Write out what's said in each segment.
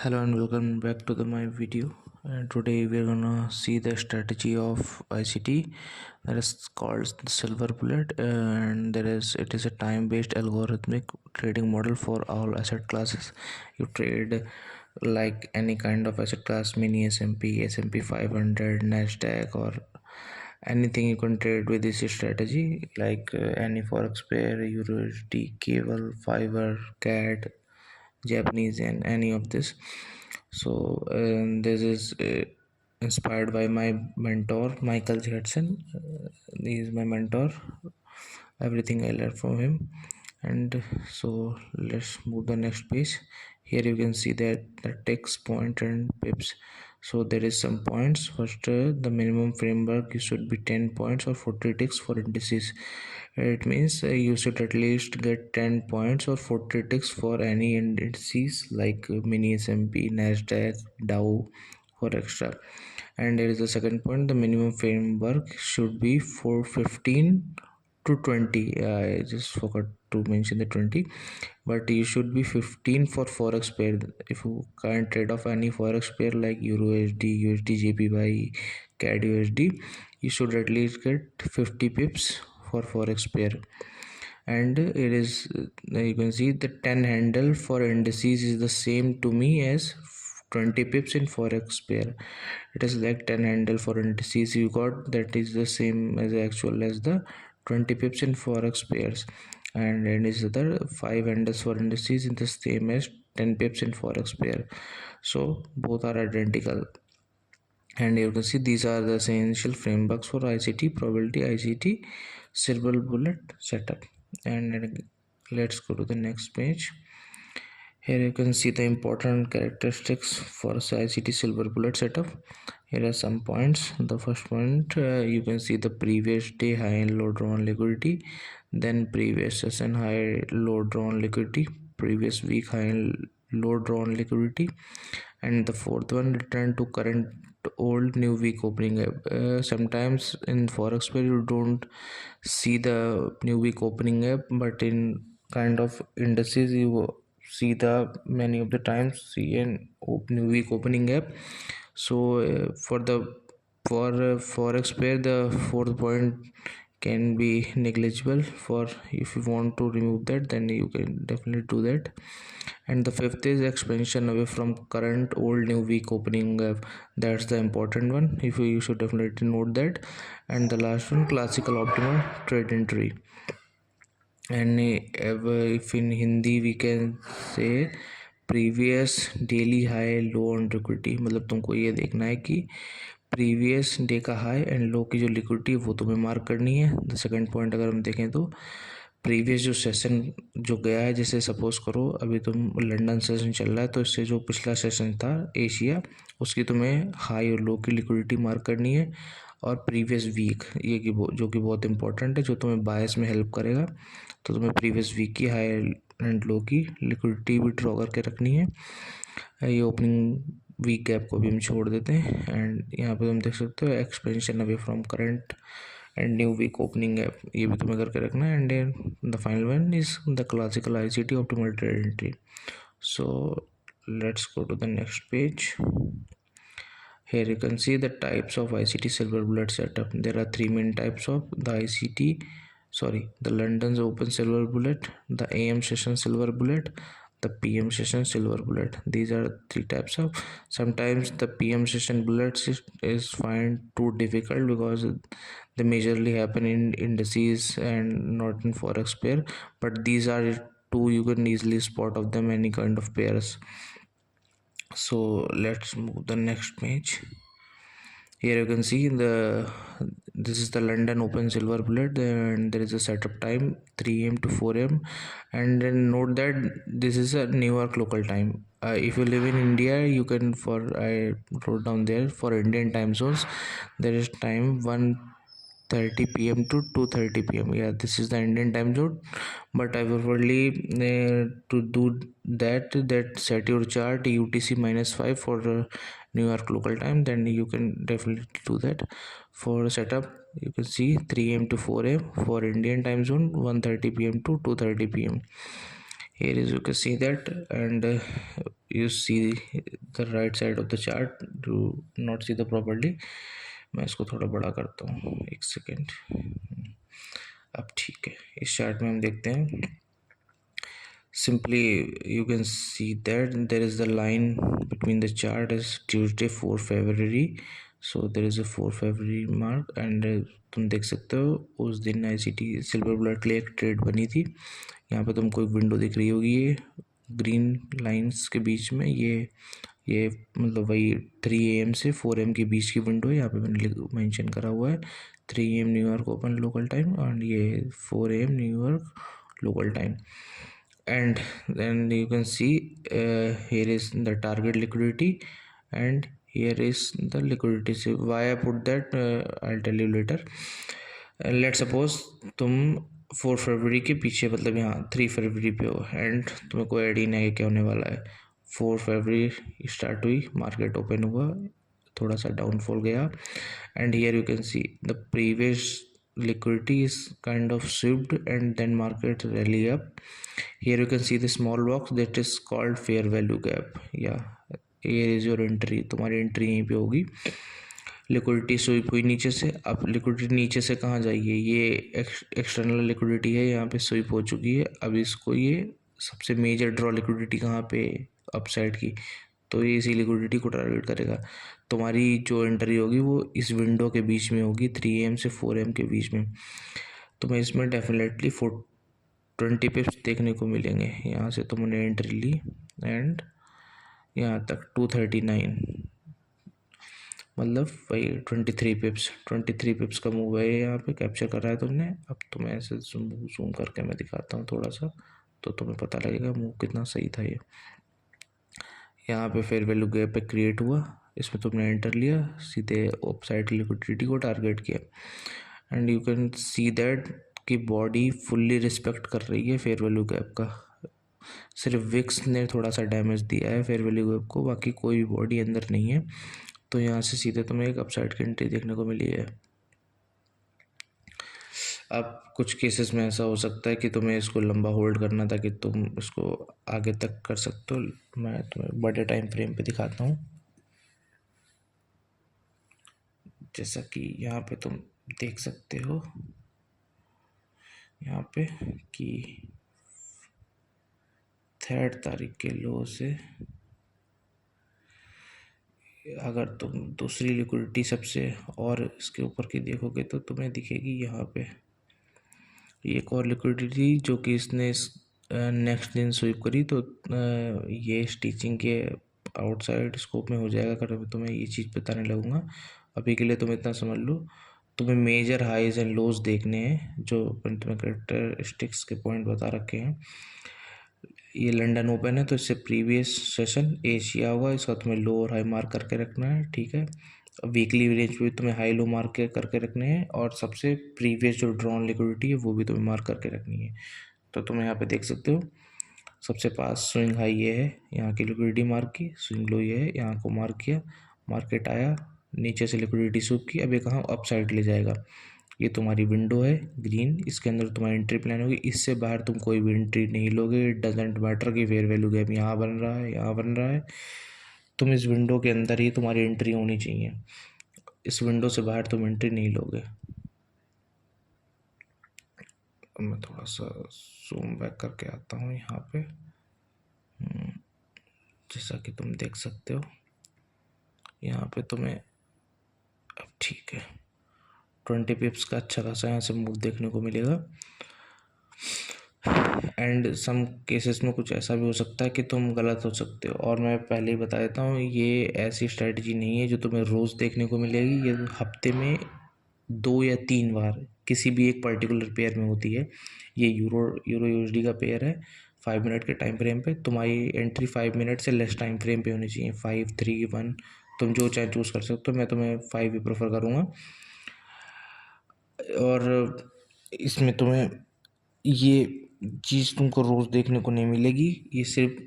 Hello and welcome back to my video. And today we're gonna see the strategy of ICT that is called the silver bullet, and it is a time-based algorithmic trading model for all asset classes. You trade like any kind of asset class, mini S&P, S&P 500, Nasdaq, or anything you can trade with this strategy, like any forex pair, USD, cable, fiber, CAD, Japanese, and any of this. So this is inspired by my mentor Michael Jackson. He is my mentor. Everything I learned from him. And so let's move the next page. Here you can see that the text, point, and pips. So there is some points. First, the minimum framework you should be 10 points or 40 ticks for indices. It means you should at least get 10 points or 40 ticks for any indices like mini S&P, Nasdaq, Dow, for extra. And there is a second point, the minimum framework should be for 15 to 20. I just forgot to mention the 20, but you should be 15 for forex pair. If you can't trade off any forex pair like Euro USD, USD JPY, CAD USD, you should at least get 50 pips for forex pair. And it is you can see the 10 handle for indices is the same to me as 20 pips in forex pair. It is like 10 handle for indices you got, that is the same as actual as the 20 pips in forex pairs, and it is the 5 handles for indices in the same as 10 pips in forex pair. So both are identical. And you can see these are the essential frameworks for ICT probability ICT silver bullet setup. And let's go to the next page. Here you can see the important characteristics for ICT silver bullet setup. Here are some points. The first point, you can see the previous day high and low drawn liquidity, then previous session high low drawn liquidity, previous week high and low drawn liquidity, and the fourth one, return to current old new week opening. Sometimes in forex where you don't see the new week opening up, but in kind of indices you see the many of the times see an new week opening up. So for forex pair, the fourth point can be negligible. For if you want to remove that, then you can definitely do that. And the fifth is expansion away from current old new week opening. That's the important one. If you should definitely note that. And the last one, classical optimal trade entry. And if in Hindi we can say previous daily high low on liquidity, मतलब तुमको ये देखना है कि previous day का high and low की जो liquidity वो तुम्हें मार्क करनी है. द सेकंड पॉइंट अगर हम देखें तो प्रीवियस जो सेशन जो गया है, जैसे सपोज करो अभी तुम लंदन सेशन चल रहा है, तो इससे जो पिछला सेशन था एशिया, उसकी तुम्हें हाई और लो की लिक्विडिटी मार्क करनी है. और प्रीवियस वीक ये कि जो कि बहुत इंपॉर्टेंट है, जो तुम्हें बायस में हेल्प करेगा. तो तुम्हें प्रीवियस वीक की हाई एंड लो की लिक्विडिटी भी ड्रॉ करके रखनी है. ये ओपनिंग वीक गैप को भी हम छोड़ देते हैं. एंड यहाँ पे तुम देख सकते हो expansion away from current and new week opening gap, ये भी तुम्हें करके रखना है. And the final one is the classical ICT optimal trade entry. So let's go to the next page. Here you can see the types of ICT silver bullet setup. There are three main types of the London's open silver bullet, the AM session silver bullet, the PM session silver bullet. These are three types of. Sometimes the PM session bullets is find too difficult because they majorly happen in indices and not in forex pair. But these are two you can easily spot of them any kind of pairs. So let's move the next page. Here you can see this is the London open silver bullet, and there is a setup time 3 a.m. to 4 a.m. and then note that this is a New York local time. If you live in India, you can, for I wrote down there, for Indian time zones there is time 1:30 p.m. to 2:30 p.m. Yeah, this is the Indian time zone, but I preferably to do that set your chart UTC -5 for New York local time. Then you can definitely do that. For setup, you can see 3 a.m. to 4 a.m. for Indian time zone, 1:30 p.m. to 2:30 p.m. here is you can see that, and you see the right side of the chart, do not see the properly. मैं इसको थोड़ा बड़ा करता हूँ, एक second. अब ठीक है, इस चार्ट में हम देखते हैं। Simply you can see that there is the line between the chart is Tuesday 4 February, so there is a 4 February mark, and तुम देख सकते हो उस दिन ICT सिल्वर बुलेट के लिए एक ट्रेड बनी थी। यहाँ पे तुमको एक विंडो दिख रही होगी, ये ग्रीन लाइंस के बीच में, ये मतलब वही 3 AM से 4 AM के बीच की विंडो है। यहाँ पे मैंने मेंशन करा हुआ है 3 AM New York open local time, और ये 4 AM New York local time. And then you can see here is the target liquidity, and here is the liquidity. So why I put that, I'll tell you later. Let's suppose तुम 4 फरवरी के पीछे, मतलब यहाँ 3 फरवरी पे हो, and तुम्हें कोई idea नहीं है क्या होने वाला है। 4 फरवरी स्टार्ट हुई, मार्केट ओपन हुआ, थोड़ा सा डाउनफॉल गया, and here you can see the previous liquidity is kind of swept and then market rally up. Here you can see the small box that is called fair value gap. Yeah, here is your entry, तुम्हारी entry यहीं पे होगी। Liquidity SVEEP हुई नीचे से, अब liquidity नीचे से कहाँ जाएगी, ये एक्सटर्नल लिक्विडिटी है, यहाँ पे स्वीप हो चुकी है। अब इसको ये सबसे मेजर ड्रॉ लिक्विडिटी कहाँ पे, अपसाइड की, तो ये इसी लिक्विडिटी को टारगेट करेगा। तुम्हारी जो एंट्री होगी वो इस विंडो के बीच में होगी, 3 AM से 4 AM के बीच में। तुम्हें इसमें डेफिनेटली 20 पिप्स देखने को मिलेंगे। यहाँ से तुमने एंट्री ली एंड यहाँ तक 239, मतलब वही 23 पिप्स का मूव है, यहाँ पे कैप्चर करा है तुमने। अब तुम्हें ऐसे जूम करके मैं दिखाता हूँ थोड़ा सा, तो तुम्हें पता लगेगा मूव कितना सही था ये। यहाँ पे फेयर वैल्यू गैप पे क्रिएट हुआ, इसमें तुमने एंटर लिया, सीधे अपसाइड लिक्विडिटी को टारगेट किया, and you can see that कि बॉडी फुल्ली रिस्पेक्ट कर रही है फेयर वैल्यू गैप का। सिर्फ विक्स ने थोड़ा सा डैमेज दिया है फेयर वैल्यू गैप को, बाकी कोई बॉडी अंदर नहीं है। तो यहाँ से सीधे तुम्हें एक अपसाइड की एंट्री देखने को मिली है। अब कुछ केसेस में ऐसा हो सकता है कि तुम्हें इसको लंबा होल्ड करना था, कि तुम इसको आगे तक कर सकते हो। मैं तुम्हें बड़े टाइम फ्रेम पे दिखाता हूँ, जैसा कि यहाँ पे तुम देख सकते हो, यहाँ पे कि 3 तारीख के लो से अगर तुम दूसरी लिक्विडिटी सबसे और इसके ऊपर की देखोगे तो तुम्हें दिखेगी यहाँ पे एक और लिक्विडिटी, जो कि इसने नेक्स्ट दिन स्वीप करी। तो ये स्टिचिंग के आउटसाइड स्कोप में हो जाएगा, अगर मैं तुम्हें ये चीज़ बताने लगूँगा। अभी के लिए तुम इतना समझ लो, तुम्हें मेजर हाइज एंड लोज देखने हैं, जो तुम्हें कैरेक्टरिस्टिक्स के पॉइंट बता रखे हैं। ये लंदन ओपन है, तो इससे प्रीवियस सेशन एशिया हुआ, इसका तुम्हें लो और हाई मार्क करके रखना है, ठीक है। वीकली रेंज पे भी तुम्हें हाई लो मार्क करके रखने हैं, और सबसे प्रीवियस जो ड्रॉन लिक्विडिटी है वो भी तुम्हें मार्क करके रखनी है। तो तुम यहाँ पे देख सकते हो, सबसे पास स्विंग हाई ये है, यहाँ की लिक्विडिटी मार्क की, स्विंग लो ये है, यहाँ को मार्क किया, मार्केट आया, नीचे से लिक्विडिटी सूप की, अब ये कहाँ अप साइड ले जाएगा। ये तुम्हारी विंडो है ग्रीन, इसके अंदर तुम्हारी एंट्री प्लान होगी, इससे बाहर तुम कोई भी एंट्री नहीं लोगे। इट डजेंट मैटर कि फेयर वैल्यू गैप यहाँ बन रहा है, यहाँ बन रहा है, तुम इस विंडो के अंदर ही तुम्हारी एंट्री होनी चाहिए, इस विंडो से बाहर तुम एंट्री नहीं लोगे। मैं थोड़ा सा जूम बैक करके आता हूँ यहाँ पे, जैसा कि तुम देख सकते हो यहाँ पे तुम्हें, अब ठीक है, 20 पिप्स का अच्छा खासा यहाँ से मूव देखने को मिलेगा। एंड सम केसेस में कुछ ऐसा भी हो सकता है कि तुम गलत हो सकते हो, और मैं पहले ही बता देता हूँ, ये ऐसी स्ट्रेटजी नहीं है जो तुम्हें रोज़ देखने को मिलेगी। ये हफ्ते में 2 या 3 बार किसी भी एक पर्टिकुलर पेयर में होती है। ये यूरो यूएसडी का पेयर है, 5 मिनट के टाइम फ्रेम पे। तुम्हारी एंट्री 5 मिनट से लेस टाइम फ्रेम पे होनी चाहिए, 5, 3, 1, तुम जो चाहे चूज़ कर सकते हो। मैं तुम्हें 5 ही प्रेफर करूँगा। और इसमें तुम्हें ये चीज़ तुमको रोज़ देखने को नहीं मिलेगी, ये सिर्फ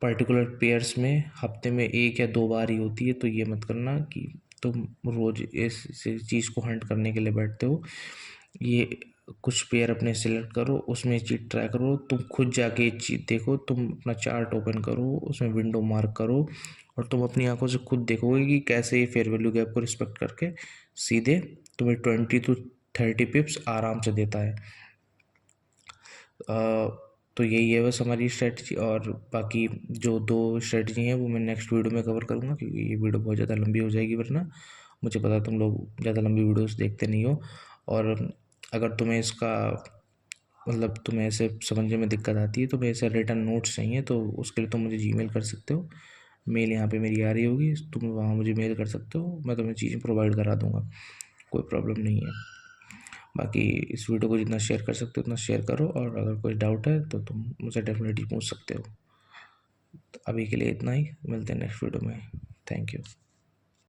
पर्टिकुलर पेयर्स में हफ्ते में 1 या 2 बार ही होती है। तो ये मत करना कि तुम रोज़ इस चीज़ को हंट करने के लिए बैठते हो। ये कुछ पेयर अपने सिलेक्ट करो, उसमें ये चीज़ ट्राई करो, तुम खुद जाके ये चीज़ देखो, तुम अपना चार्ट ओपन करो, उसमें विंडो मार्क करो और तुम अपनी आंखों से खुद देखोगे कि कैसे ये फेयर वैल्यू गैप को रिस्पेक्ट करके सीधे तुम्हें 20 to 30 पिप्स आराम से देता है। तो यही है बस हमारी स्ट्रेटजी, और बाकी जो 2 स्ट्रेटजी हैं वो मैं नेक्स्ट वीडियो में कवर करूँगा, क्योंकि ये वीडियो बहुत ज़्यादा लंबी हो जाएगी, वरना मुझे पता है तुम लोग ज़्यादा लंबी वीडियोस देखते नहीं हो। और अगर तुम्हें इसका मतलब तुम्हें ऐसे समझने में दिक्कत आती है, तो मेरे से रिटर्न नोट्स चाहिए, तो उसके लिए तुम मुझे जीमेल कर सकते हो। मेल यहाँ पे मेरी आ रही होगी, तुम वहाँ मुझे मेल कर सकते हो, मैं तुम्हें चीज़ें प्रोवाइड करा दूँगा, कोई प्रॉब्लम नहीं है। बाकी इस वीडियो को जितना शेयर कर सकते हो उतना शेयर करो, और अगर कोई डाउट है तो तुम मुझसे डेफिनेटली पूछ सकते हो। तो अभी के लिए इतना ही, मिलते हैं नेक्स्ट वीडियो में। Thank you.